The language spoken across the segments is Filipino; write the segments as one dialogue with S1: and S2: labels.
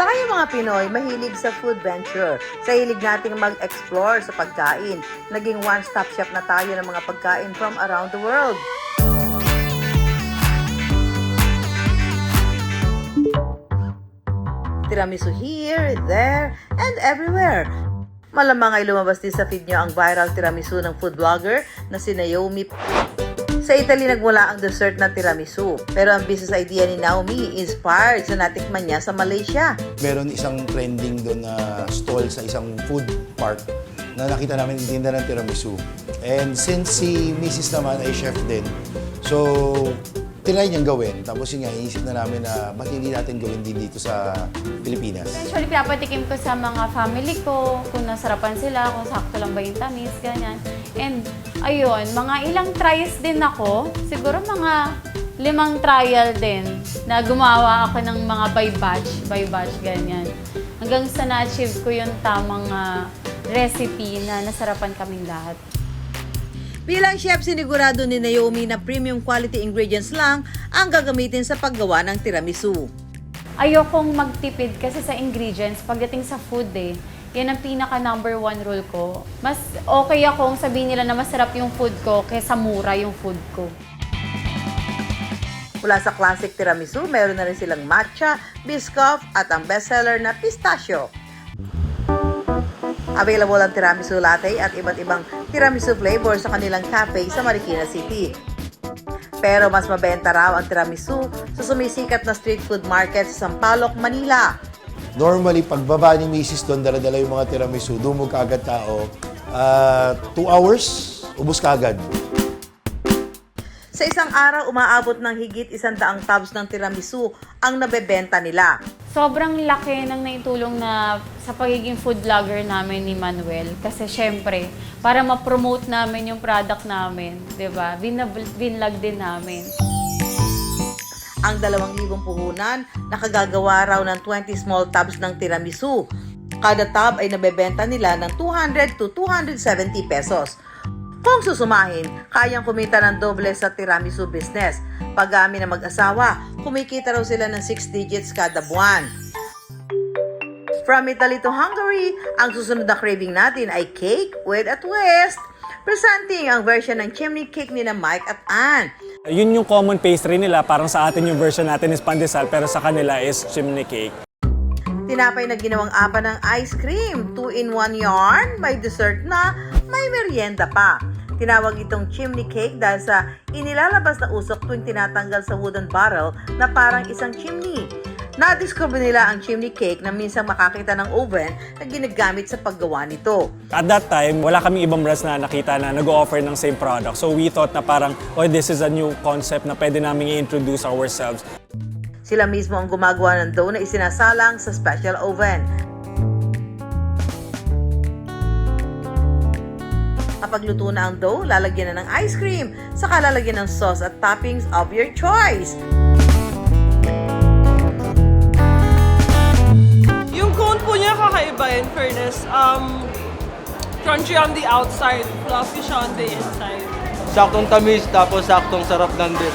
S1: Tayo mga Pinoy, mahilig sa food venture. Sa hilig nating mag-explore sa pagkain, naging one-stop shop na tayo ng mga pagkain from around the world. Tiramisu here, there, and everywhere. Malamang ay lumabas din sa feed nyo ang viral tiramisu ng food vlogger na si Naomi. Sa Italy nagmula ang dessert na tiramisu. Pero ang business idea ni Naomi inspired sa natikman niya sa Malaysia.
S2: Meron isang trending doon na stall sa isang food park na nakita namin tinda ng tiramisu. And since si Mrs. naman ay chef din, so tinry niyang gawin. Tapos yun nga, iisip na namin na ba't hindi natin gawin din dito sa Pilipinas.
S3: Usually, pinapatikim ko sa mga family ko, kung nasarapan sila, kung sakto lang ba yung tamis, ganyan. And, ayun, mga ilang tries din ako. Siguro mga 5 trial din na gumawa ako ng mga by batch, ganyan. Hanggang sa na-achieve ko yung tamang recipe na nasarapan kaming lahat.
S1: Bilang chef, sinigurado ni Naomi na premium quality ingredients lang ang gagamitin sa paggawa ng tiramisu.
S3: Ayokong magtipid kasi sa ingredients pagdating sa food eh. Yan ang pinaka #1 rule ko. Mas okay akong sabihin nila na masarap yung food ko kaysa mura yung food ko.
S1: Mula sa classic tiramisu, meron na rin silang matcha, biscoff at ang bestseller na pistachio. Available ang tiramisu latte at iba't ibang tiramisu flavor sa kanilang cafe sa Marikina City. Pero mas mabenta raw ang tiramisu sa sumisikat na street food market sa Sampaloc, Manila.
S2: Normally, pagbaba ni Mrs. doon, dala-dala yung mga tiramisu, dumog kaagad tao. 2 hours, ubos kaagad.
S1: Sa isang araw, umaabot ng higit 100 tubs ng tiramisu ang nabebenta nila.
S3: Sobrang laki ng naitulong na sa pagiging food vlogger namin ni Manuel. Kasi syempre, para ma-promote namin yung product namin, di ba? Binlog din namin.
S1: Ang 2,000 puhunan, nakagagawa raw ng 20 small tubs ng tiramisu. Kada tub ay nabebenta nila ng 200 to 270 pesos. Kung susumahin, kayang kumita ng doble sa tiramisu business. Pag-amin ng mag-asawa, kumikita raw sila ng 6 digits kada buwan. From Italy to Hungary, ang susunod na craving natin ay cake with a twist. Presenting ang version ng chimney cake ni na Mike at Ann.
S4: Yun yung common pastry nila, parang sa atin yung version natin is pandesal, pero sa kanila is chimney cake.
S1: Tinapay na ginawang apa ng ice cream, 2-in-1 yarn, may dessert na, may merienda pa. Tinawag itong chimney cake dahil sa inilalabas na usok tuwing tinatanggal sa wooden barrel na parang isang chimney. Na-discover nila ang chimney cake na minsan makakita ng oven na ginagamit sa paggawa nito.
S4: At that time, wala kaming ibang brands na nakita na nag-offer ng same product. So we thought na parang, oh, this is a new concept na pwede namin i-introduce ourselves.
S1: Sila mismo ang gumagawa ng dough na isinasalang sa special oven. Kapag luto na ang dough, lalagyan na ng ice cream, saka lalagyan ng sauce at toppings of your choice.
S5: Yung cone po niya kakaiba in fairness. Crunchy on the outside, fluffy siya on the inside.
S6: Saktong tamis, tapos saktong sarap ng din.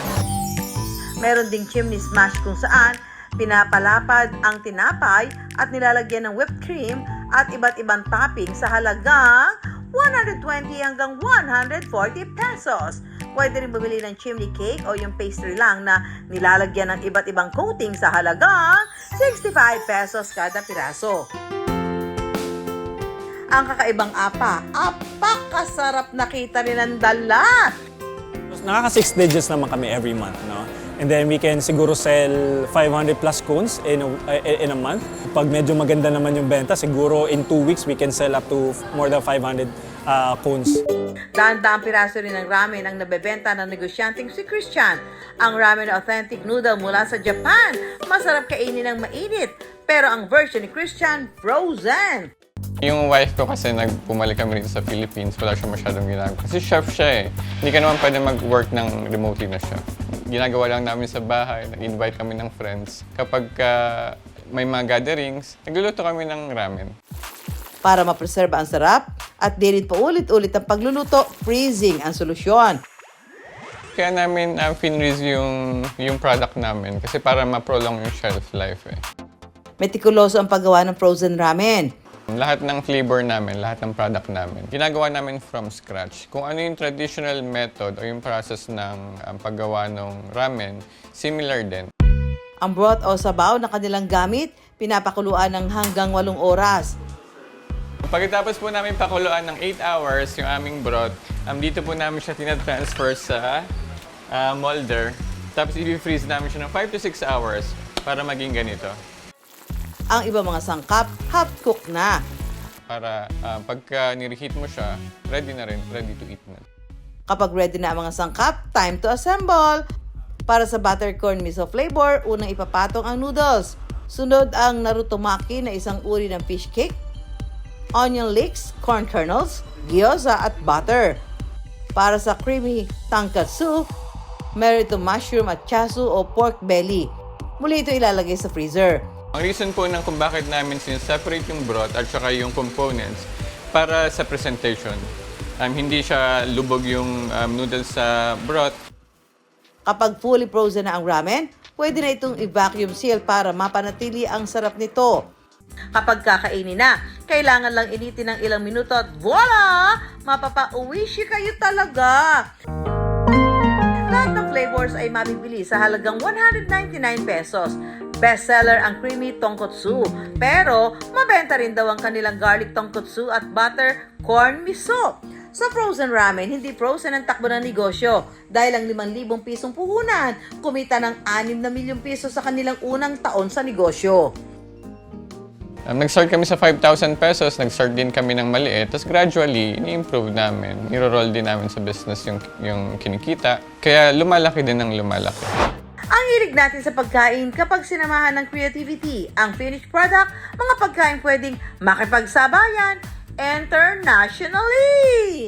S1: Meron ding chimney smash kung saan pinapalapad ang tinapay at nilalagyan ng whipped cream at iba't ibang topping sa halagang 120 hanggang 140 pesos. Pwede rin bumili ng chimney cake o yung pastry lang na nilalagyan ng iba't ibang coating sa halagang 65 pesos kada piraso. Ang kakaibang apa, apakasarap nakita rin ang dalat.
S4: Nakaka 6 digits naman kami every month, no? And then we can siguro sell 500 plus cones in a month. Pag medyo maganda naman yung benta, siguro in 2 weeks we can sell up to more than 500 cones.
S1: Daan-daang piraso rin ng ramen ang nabebenta ng negosyanteng si Christian. Ang ramen na authentic noodle mula sa Japan. Masarap kainin ng mainit. Pero ang version ni Christian, frozen.
S7: Yung wife ko kasi pumalik kami rito sa Philippines, wala siya masyadong ginagawa. Kasi chef siya eh. Hindi ka naman pwede mag-work ng remotely na chef. Ginagawa lang namin sa bahay, nag-invite kami ng friends. Kapag may mga gatherings, nagluluto kami ng ramen.
S1: Para ma-preserve ang sarap at di rin paulit-ulit ang pagluluto, freezing ang solusyon.
S7: Kaya namin finreeze yung product namin kasi para ma-prolong yung shelf life eh.
S1: Metikuloso ang paggawa ng frozen ramen.
S7: Lahat ng flavor namin, lahat ng product namin, ginagawa namin from scratch. Kung ano yung traditional method o yung process ng paggawa ng ramen, similar din.
S1: Ang broth o sabaw na kanilang gamit, pinapakuluan ng hanggang 8 oras.
S7: Pagkatapos po namin pakuluan ng 8 hours yung aming broth, dito po namin siya tinatransfer sa molder. Tapos i-freeze namin siya ng 5 to 6 hours para maging ganito.
S1: Ang iba mga sangkap, half cooked na.
S7: Para pagka nireheat mo siya, ready na rin, ready to eat na.
S1: Kapag ready na ang mga sangkap, time to assemble. Para sa buttercorn miso flavor, unang ipapatong ang noodles. Sunod ang narutomaki na isang uri ng fish cake, onion leeks, corn kernels, gyoza at butter. Para sa creamy tonkatsu, merito mushroom at chasu o pork belly. Muli ito ilalagay sa freezer.
S7: Ang reason po kung bakit namin sineseparate yung broth at saka yung components para sa presentation. Hindi siya lubog yung noodles sa broth.
S1: Kapag fully frozen na ang ramen, pwede na itong i-vacuum seal para mapanatili ang sarap nito. Kapag kakainin na, kailangan lang initin ng ilang minuto at voila! Mapapa-uwishi kayo talaga! Lahat ng flavors ay mabibili sa halagang 199 pesos. Bestseller ang creamy tonkotsu. Pero, mabenta rin daw ang kanilang garlic tonkotsu at butter corn miso. Sa frozen ramen, hindi frozen ang takbo ng negosyo. Dahil ang 5,000 pisong puhunan, kumita ng 6 na milyong piso sa kanilang unang taon sa negosyo.
S7: Nag-start kami sa 5,000 pesos, nag-start din kami ng maliit, tapos gradually, ni-improve namin. Niro-roll din namin sa business yung kinikita. Kaya lumalaki din ng lumalaki.
S1: Ang hilig natin sa pagkain kapag sinamahan ng creativity, ang finished product, mga pagkain pwedeng makipagsabayan internationally!